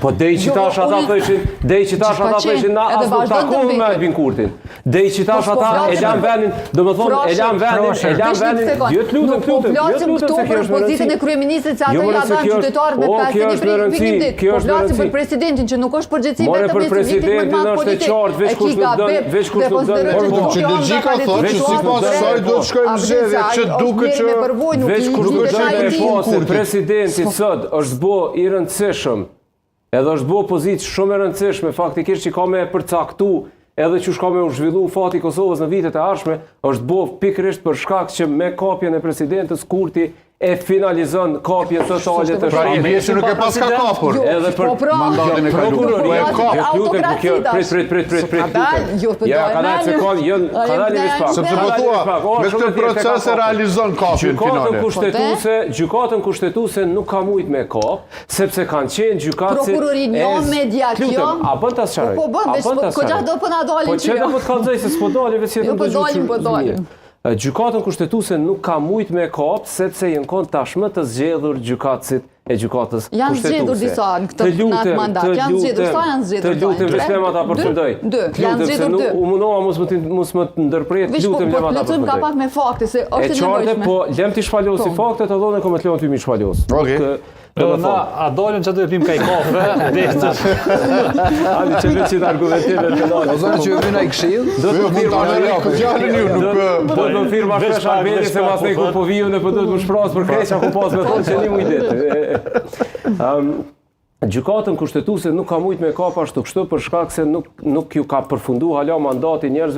Po dej që tash ata thëshin, na as nuk takon me Albin Kurtin. Dej që tash ata e lan vendin, domethënë e lan vendin, jo të lutem, flasim këtu për pozitën e kryeministrit se ata ja dhanë qytetarët me 50 fikim ditë. Po flasim për presidentin që nuk është përgjegjësi vetëm për presidentin është e qartë, veç kush nuk don, Por që Lëgjika thotë që sipas saj do të shkojmë zgjedhje, që duket që veç kush nuk don të shpose presidenti sot është bë i rëndësishëm. Edhe është bë pozitë shumë e rëndësishme, faktikisht që ka me përcaktu, edhe që shka me u zhvillu fati Kosovës në vitet e ardhshme, është bë pikërisht për shkak që me kapjen e presidentës Kurti e finalizon kapjen totale të shtetit. Pra që nuk e pas ka kapur. Edhe për mandatin e kaluar. Prit. Ja, ka dalë sekond, ka dalë veç pak. Sepse po thua, me këtë proces e realizon kapjen finale. Gjykatën kushtetuese nuk ka mujt me kap, sepse kanë qenë gjykatësit. Prokurorin jo mediacion. A bën ta sqaroj. Po bën, koqa do po na dalin. Po çfarë do të kallzoj se s'po dalin vetë si do të dalin. Gjykatën kushtetuese nuk ka mujt me kap, sepse janë kon tashmë të zgjedhur gjykatësit e gjykatës kushtetuese. Janë zgjedhur disa në këtë mandat. Janë zgjedhur, sa janë zgjedhur? Të lutem vetëm ata përfundoj. Janë zgjedhur 2. U mundova mos më ndërpret, lutem lem ata përfundoj. Ka pak me fakte se është e nevojshme. Po lem ti shpalosi faktet, ato ne komë të lëm ty mi shpalos. Okej. Na, a dolem që do të pim kaj kafe, Ali që veç të argumentive të dalë. O zonë që ju vina i këshill? Do të më firma shpesh Arbeni se mas ne ku po viju në përdojt më shprasë për kreqa ku pas me thonë që një mujdet. Gjykatën kushtetuese nuk ka mujt me kap ashtu kështu për shkak se nuk ju ka përfundu hala mandati njerëzve